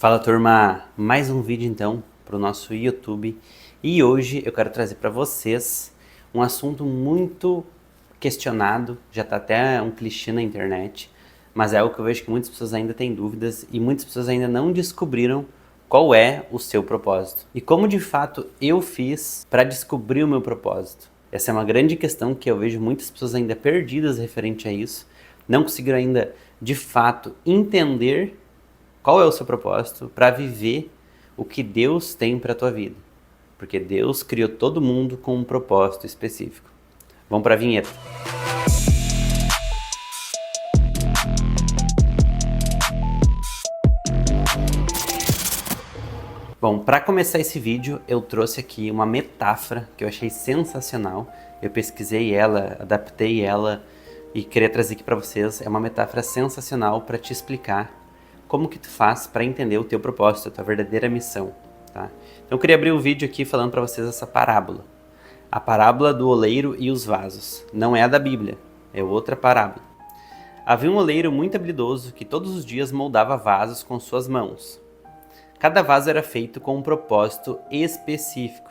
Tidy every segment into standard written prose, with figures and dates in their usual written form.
Fala turma, mais um vídeo então para o nosso YouTube e hoje eu quero trazer para vocês um assunto muito questionado, já está até um clichê na internet, mas é algo que eu vejo que muitas pessoas ainda têm dúvidas e muitas pessoas ainda não descobriram qual é o seu propósito e como de fato eu fiz para descobrir o meu propósito. Essa é uma grande questão que eu vejo muitas pessoas ainda perdidas referente a isso, não conseguiram ainda de fato entender qual é o seu propósito para viver o que Deus tem para a tua vida. Porque Deus criou todo mundo com um propósito específico. Vamos para a vinheta. Bom, para começar esse vídeo, eu trouxe aqui uma metáfora que eu achei sensacional. Eu pesquisei ela, adaptei ela e queria trazer aqui para vocês. É uma metáfora sensacional para te explicar como que tu faz para entender o teu propósito, a tua verdadeira missão, tá? Então eu queria abrir o vídeo aqui falando para vocês essa parábola. A parábola do oleiro e os vasos. Não é a da Bíblia, é outra parábola. Havia um oleiro muito habilidoso que todos os dias moldava vasos com suas mãos. Cada vaso era feito com um propósito específico.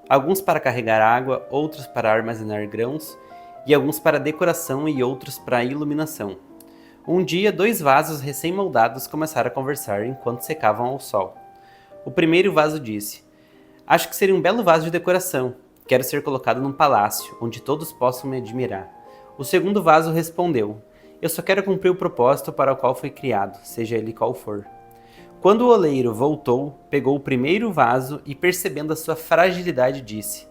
Alguns para carregar água, outros para armazenar grãos, e alguns para decoração e outros para iluminação. Um dia, dois vasos recém-moldados começaram a conversar enquanto secavam ao sol. O primeiro vaso disse: "Acho que seria um belo vaso de decoração. Quero ser colocado num palácio, onde todos possam me admirar." O segundo vaso respondeu: "Eu só quero cumprir o propósito para o qual foi criado, seja ele qual for." Quando o oleiro voltou, pegou o primeiro vaso e, percebendo a sua fragilidade, disse: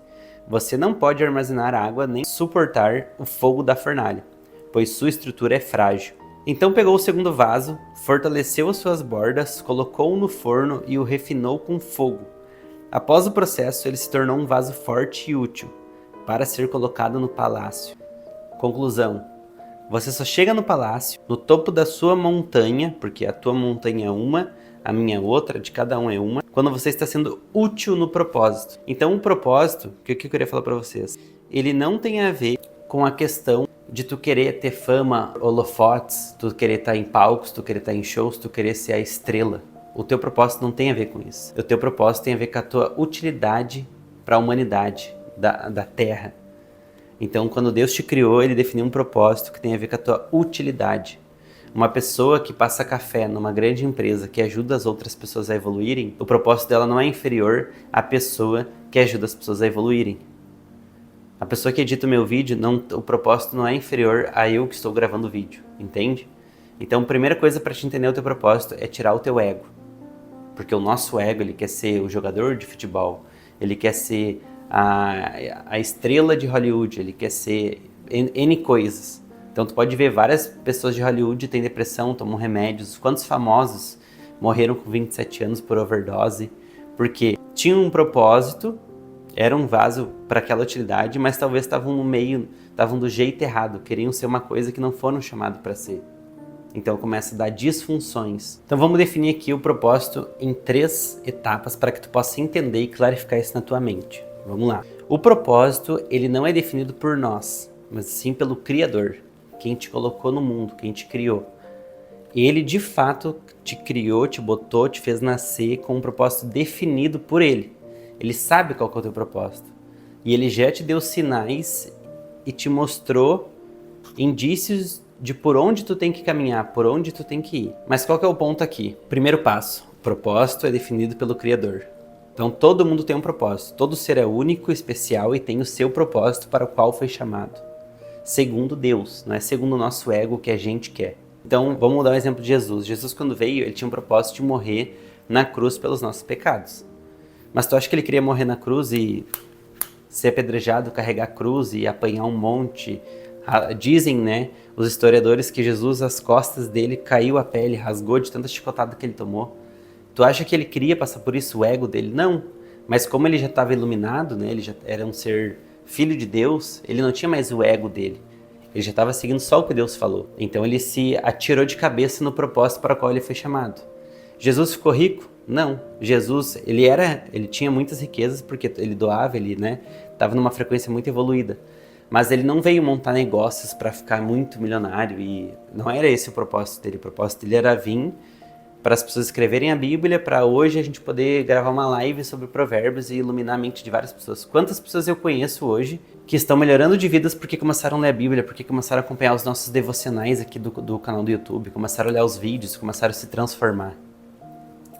"Você não pode armazenar água nem suportar o fogo da fornalha, pois sua estrutura é frágil." Então pegou o segundo vaso, fortaleceu as suas bordas, colocou-o no forno e o refinou com fogo. Após o processo, ele se tornou um vaso forte e útil, para ser colocado no palácio. Conclusão: você só chega no palácio, no topo da sua montanha, porque a tua montanha é uma, a minha é outra, de cada um é uma, quando você está sendo útil no propósito. Então o propósito, que eu queria falar para vocês, ele não tem a ver com a questão de tu querer ter fama, holofotes, tu querer estar em palcos, tu querer estar em shows, tu querer ser a estrela. O teu propósito não tem a ver com isso. O teu propósito tem a ver com a tua utilidade para a humanidade, da Terra. Então, quando Deus te criou, Ele definiu um propósito que tem a ver com a tua utilidade. Uma pessoa que passa café numa grande empresa que ajuda as outras pessoas a evoluírem, o propósito dela não é inferior à pessoa que ajuda as pessoas a evoluírem. A pessoa que edita o meu vídeo, o propósito não é inferior a eu que estou gravando o vídeo, entende? Então, a primeira coisa para te entender o teu propósito é tirar o teu ego. Porque o nosso ego, ele quer ser o jogador de futebol, ele quer ser a estrela de Hollywood, ele quer ser N coisas. Então, tu pode ver várias pessoas de Hollywood têm depressão, tomam remédios. Quantos famosos morreram com 27 anos por overdose? Porque tinham um propósito, era um vaso para aquela utilidade, mas talvez estavam no meio, estavam do jeito errado, queriam ser uma coisa que não foram chamados para ser. Então começa a dar disfunções. Então vamos definir aqui o propósito em 3 etapas para que tu possa entender e clarificar isso na tua mente. Vamos lá. O propósito, ele não é definido por nós, mas sim pelo Criador, quem te colocou no mundo, quem te criou. Ele de fato te criou, te botou, te fez nascer com um propósito definido por Ele. Ele sabe qual que é o teu propósito. E Ele já te deu sinais e te mostrou indícios de por onde tu tem que caminhar, por onde tu tem que ir. Mas qual que é o ponto aqui? Primeiro passo, o propósito é definido pelo Criador. Então todo mundo tem um propósito, todo ser é único, especial e tem o seu propósito para o qual foi chamado. Segundo Deus, não é segundo o nosso ego, o que a gente quer. Então vamos dar um exemplo de Jesus. Jesus, quando veio, ele tinha um propósito de morrer na cruz pelos nossos pecados. Mas tu acha que ele queria morrer na cruz e ser apedrejado, carregar a cruz e apanhar um monte? Dizem, né, os historiadores, que Jesus, as costas dele caiu a pele, rasgou de tanta chicotada que ele tomou. Tu acha que ele queria passar por isso, o ego dele? Não. Mas como ele já estava iluminado, né, ele já era um ser filho de Deus, ele não tinha mais o ego dele. Ele já estava seguindo só o que Deus falou. Então ele se atirou de cabeça no propósito para o qual ele foi chamado. Jesus ficou rico? Não. Jesus, ele tinha muitas riquezas porque ele doava, ele, né, estava numa frequência muito evoluída. Mas ele não veio montar negócios para ficar muito milionário e não era esse o propósito dele. O propósito dele era vir para as pessoas escreverem a Bíblia, para hoje a gente poder gravar uma live sobre Provérbios e iluminar a mente de várias pessoas. Quantas pessoas eu conheço hoje que estão melhorando de vidas porque começaram a ler a Bíblia, porque começaram a acompanhar os nossos devocionais aqui do canal do YouTube, começaram a olhar os vídeos, começaram a se transformar.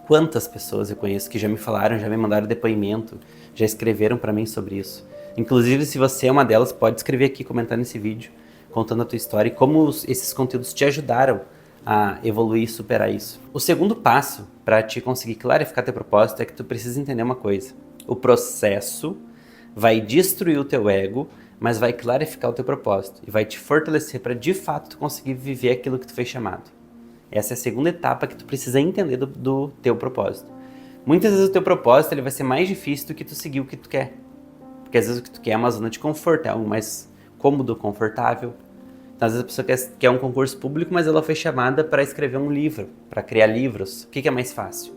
Quantas pessoas eu conheço que já me falaram, já me mandaram depoimento, já escreveram para mim sobre isso. Inclusive, se você é uma delas, pode escrever aqui, comentar nesse vídeo, contando a tua história e como esses conteúdos te ajudaram a evoluir e superar isso. O segundo passo para te conseguir clarificar teu propósito é que tu precisa entender uma coisa. O processo vai destruir o teu ego, mas vai clarificar o teu propósito e vai te fortalecer para de fato tu conseguir viver aquilo que tu foi chamado. Essa é a segunda etapa que tu precisa entender do teu propósito. Muitas vezes o teu propósito ele vai ser mais difícil do que tu seguir o que tu quer. Porque às vezes o que tu quer é uma zona de conforto, é algo mais cômodo, confortável. Então, às vezes a pessoa quer um concurso público, mas ela foi chamada para escrever um livro, para criar livros. O que é mais fácil?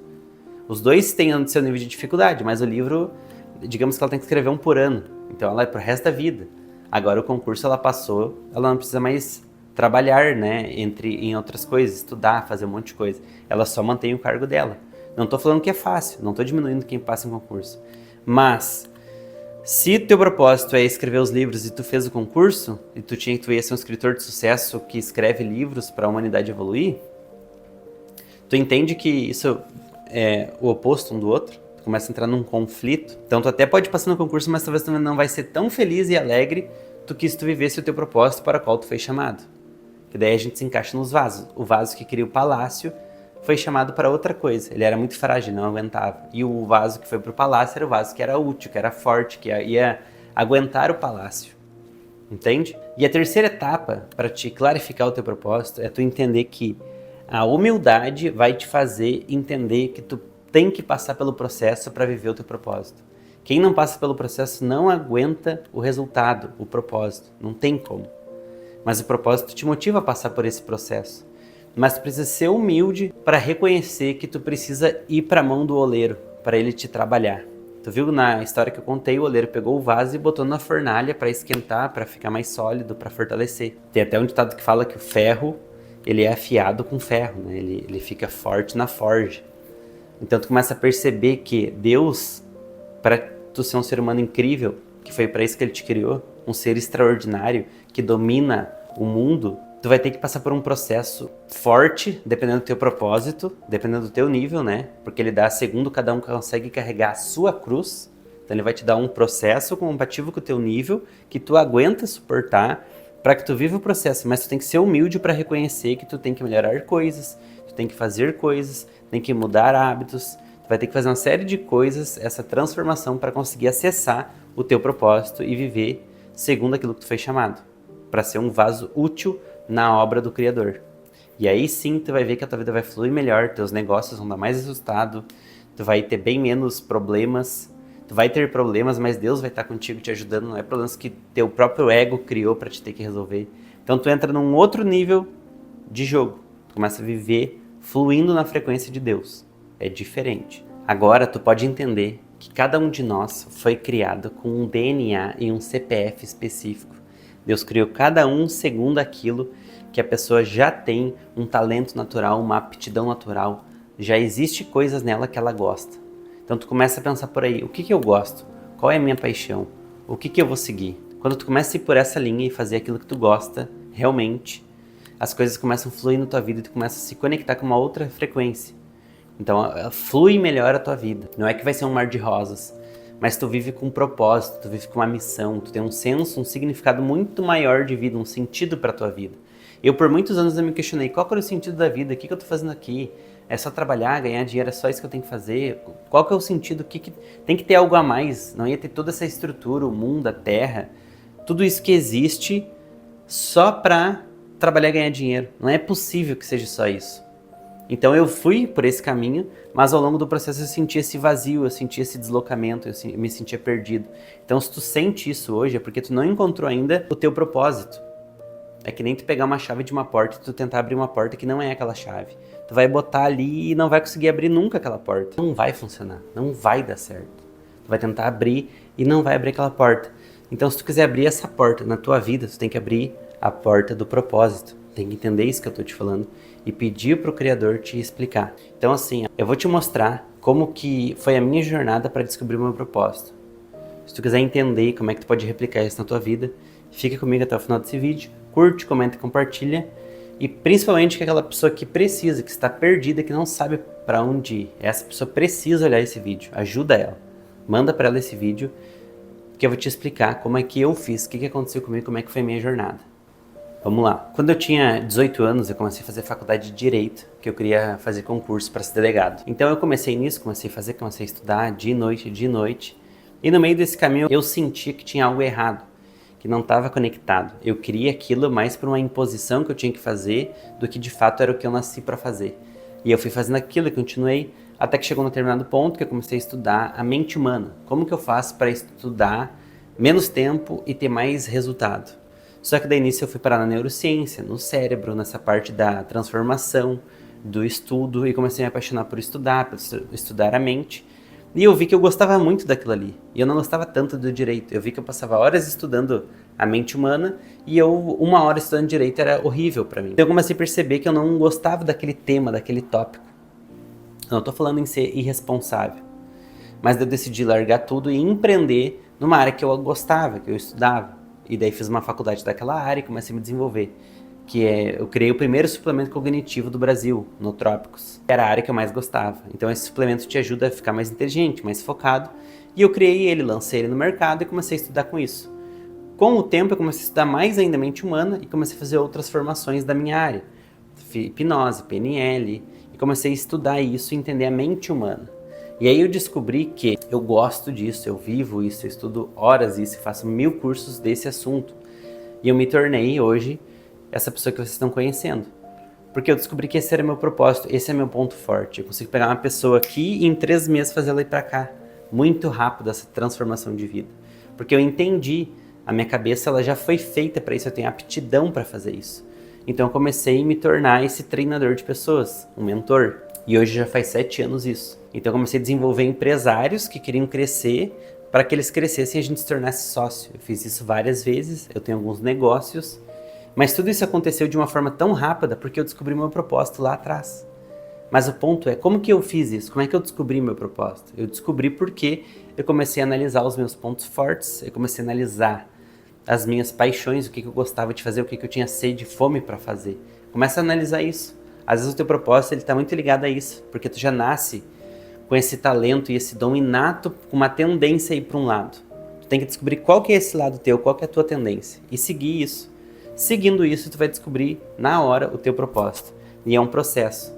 Os dois têm o seu nível de dificuldade, mas o livro, digamos que ela tem que escrever um por ano. Então ela é pro resto da vida. Agora o concurso ela passou, ela não precisa mais trabalhar, né, em outras coisas, estudar, fazer um monte de coisa. Ela só mantém o cargo dela. Não estou falando que é fácil, não estou diminuindo quem passa em concurso. Mas se teu propósito é escrever os livros e tu fez o concurso, e tu ia ser um escritor de sucesso que escreve livros para a humanidade evoluir, tu entende que isso é o oposto um do outro? Tu começa a entrar num conflito. Então tu até pode passar no concurso, mas talvez tu não vai ser tão feliz e alegre do que se tu vivesse o teu propósito para o qual tu foi chamado. Que daí a gente se encaixa nos vasos. O vaso que cria o palácio foi chamado para outra coisa. Ele era muito frágil, não aguentava. E o vaso que foi para o palácio era o vaso que era útil, que era forte, que ia aguentar o palácio. Entende? E a terceira etapa, para te clarificar o teu propósito, é tu entender que a humildade vai te fazer entender que tu tem que passar pelo processo para viver o teu propósito. Quem não passa pelo processo não aguenta o resultado, o propósito. Não tem como. Mas o propósito te motiva a passar por esse processo. Mas tu precisa ser humilde para reconhecer que tu precisa ir para a mão do oleiro, para ele te trabalhar. Tu viu na história que eu contei, o oleiro pegou o vaso e botou na fornalha para esquentar, para ficar mais sólido, para fortalecer. Tem até um ditado que fala que o ferro, ele é afiado com ferro, né? Ele fica forte na forja. Então tu começa a perceber que Deus, para tu ser um ser humano incrível, que foi para isso que ele te criou, um ser extraordinário, que domina o mundo, tu vai ter que passar por um processo forte, dependendo do teu propósito, dependendo do teu nível, né? Porque ele dá segundo cada um consegue carregar a sua cruz. Então ele vai te dar um processo compatível com o teu nível, que tu aguenta suportar, para que tu viva o processo. Mas tu tem que ser humilde para reconhecer que tu tem que melhorar coisas, tu tem que fazer coisas, tem que mudar hábitos, tu vai ter que fazer uma série de coisas, essa transformação para conseguir acessar o teu propósito e viver segundo aquilo que tu foi chamado, para ser um vaso útil na obra do Criador. E aí sim tu vai ver que a tua vida vai fluir melhor, teus negócios vão dar mais resultado, tu vai ter bem menos problemas, tu vai ter problemas, mas Deus vai estar contigo te ajudando, não é problemas que teu próprio ego criou para te ter que resolver. Então tu entra num outro nível de jogo, tu começa a viver fluindo na frequência de Deus, é diferente. Agora tu pode entender que cada um de nós foi criado com um DNA e um CPF específico. Deus criou cada um segundo aquilo que a pessoa já tem, um talento natural, uma aptidão natural. Já existe coisas nela que ela gosta. Então tu começa a pensar por aí, o que eu gosto? Qual é a minha paixão? O que eu vou seguir? Quando tu começa a ir por essa linha e fazer aquilo que tu gosta, realmente, as coisas começam a fluir na tua vida e tu começa a se conectar com uma outra frequência. Então flui melhor a tua vida. Não é que vai ser um mar de rosas, mas tu vive com um propósito, tu vive com uma missão, tu tem um senso, um significado muito maior de vida, um sentido para a tua vida. Eu por muitos anos eu me questionei, qual que era o sentido da vida? O que eu tô fazendo aqui? É só trabalhar, ganhar dinheiro, é só isso que eu tenho que fazer? Qual que é o sentido? Tem que ter algo a mais, não ia ter toda essa estrutura, o mundo, a terra, tudo isso que existe só para trabalhar e ganhar dinheiro. Não é possível que seja só isso. Então eu fui por esse caminho, mas ao longo do processo eu senti esse vazio, eu senti esse deslocamento, eu me sentia perdido. Então se tu sente isso hoje é porque tu não encontrou ainda o teu propósito. É que nem tu pegar uma chave de uma porta e tu tentar abrir uma porta que não é aquela chave. Tu vai botar ali e não vai conseguir abrir nunca aquela porta. Não vai funcionar, não vai dar certo. Tu vai tentar abrir e não vai abrir aquela porta. Então se tu quiser abrir essa porta na tua vida, tu tem que abrir a porta do propósito. Tem que entender isso que eu tô te falando. e pedir para o Criador te explicar. Então assim, eu vou te mostrar como que foi a minha jornada para descobrir o meu propósito. Se tu quiser entender como é que tu pode replicar isso na tua vida, fica comigo até o final desse vídeo, curte, comenta e compartilha. E principalmente que aquela pessoa que precisa, que está perdida, que não sabe para onde ir. Essa pessoa precisa olhar esse vídeo, ajuda ela. Manda para ela esse vídeo, que eu vou te explicar como é que eu fiz, o que aconteceu comigo, como é que foi a minha jornada. Vamos lá. Quando eu tinha 18 anos, eu comecei a fazer faculdade de Direito, que eu queria fazer concurso para ser delegado. Então eu comecei nisso, comecei a estudar dia e noite. E no meio desse caminho eu sentia que tinha algo errado, que não estava conectado. Eu queria aquilo mais por uma imposição que eu tinha que fazer do que de fato era o que eu nasci para fazer. E eu fui fazendo aquilo e continuei, até que chegou num determinado ponto que eu comecei a estudar a mente humana. Como que eu faço para estudar menos tempo e ter mais resultado? Só que daí nisso eu fui parar na neurociência, no cérebro, nessa parte da transformação, do estudo, e comecei a me apaixonar por estudar a mente. E eu vi que eu gostava muito daquilo ali. E eu não gostava tanto do direito. Eu vi que eu passava horas estudando a mente humana e uma hora estudando direito era horrível para mim. Então eu comecei a perceber que eu não gostava daquele tema, daquele tópico. Eu não tô falando em ser irresponsável. Mas eu decidi largar tudo e empreender numa área que eu gostava, que eu estudava. E daí fiz uma faculdade daquela área e comecei a me desenvolver. Eu criei o primeiro suplemento cognitivo do Brasil, Nootrópicos. Era a área que eu mais gostava. Então esse suplemento te ajuda a ficar mais inteligente, mais focado. E eu criei ele, lancei ele no mercado e comecei a estudar com isso. Com o tempo eu comecei a estudar mais ainda a mente humana e comecei a fazer outras formações da minha área. Hipnose, PNL, e comecei a estudar isso e entender a mente humana. E aí eu descobri que eu gosto disso, eu vivo isso, eu estudo horas isso, faço 1000 cursos desse assunto. E eu me tornei hoje essa pessoa que vocês estão conhecendo. Porque eu descobri que esse era meu propósito, esse é meu ponto forte. Eu consigo pegar uma pessoa aqui e em 3 meses fazer ela ir pra cá. Muito rápido essa transformação de vida. Porque eu entendi, a minha cabeça ela já foi feita para isso, eu tenho aptidão para fazer isso. Então eu comecei a me tornar esse treinador de pessoas, um mentor. E hoje já faz 7 anos isso. Então eu comecei a desenvolver empresários que queriam crescer, para que eles crescessem e a gente se tornasse sócio. Eu fiz isso várias vezes, eu tenho alguns negócios. Mas tudo isso aconteceu de uma forma tão rápida porque eu descobri meu propósito lá atrás. Mas o ponto é, como que eu fiz isso? Como é que eu descobri meu propósito? Eu descobri porque eu comecei a analisar os meus pontos fortes, eu comecei a analisar as minhas paixões, o que eu gostava de fazer, o que eu tinha sede e fome para fazer. Começa a analisar isso. Às vezes o teu propósito está muito ligado a isso, porque tu já nasce com esse talento e esse dom inato, com uma tendência a ir para um lado. Tu tem que descobrir qual que é esse lado teu, qual que é a tua tendência e seguir isso. Seguindo isso, tu vai descobrir na hora o teu propósito. E é um processo.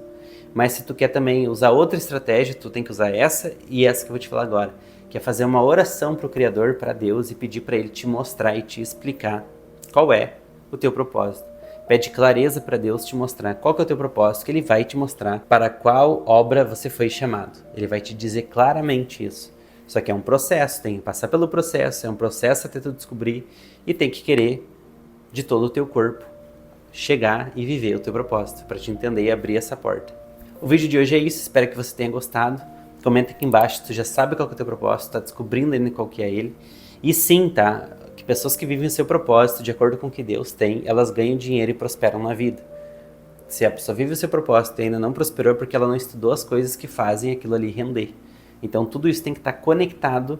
Mas se tu quer também usar outra estratégia, tu tem que usar essa e essa que eu vou te falar agora. Que é fazer uma oração para o Criador, para Deus, e pedir para Ele te mostrar e te explicar qual é o teu propósito. Pede clareza para Deus te mostrar qual que é o teu propósito, que Ele vai te mostrar para qual obra você foi chamado. Ele vai te dizer claramente isso. Só que é um processo, tem que passar pelo processo, é um processo até tu descobrir e tem que querer de todo o teu corpo chegar e viver o teu propósito, para te entender e abrir essa porta. O vídeo de hoje é isso, espero que você tenha gostado. Comenta aqui embaixo, tu já sabe qual que é o teu propósito, tá descobrindo ainda qual que é ele. E sim, tá? Que pessoas que vivem o seu propósito de acordo com o que Deus tem, elas ganham dinheiro e prosperam na vida. Se a pessoa vive o seu propósito e ainda não prosperou, é porque ela não estudou as coisas que fazem aquilo ali render. Então tudo isso tem que estar conectado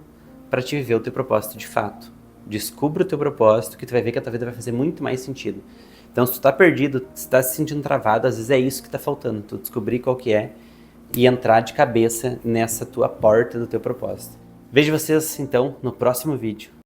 para te viver o teu propósito de fato. Descubra o teu propósito, que tu vai ver que a tua vida vai fazer muito mais sentido. Então se tu tá perdido, se tá se sentindo travado, às vezes é isso que tá faltando, tu descobrir qual que é e entrar de cabeça nessa tua porta do teu propósito. Vejo vocês então no próximo vídeo.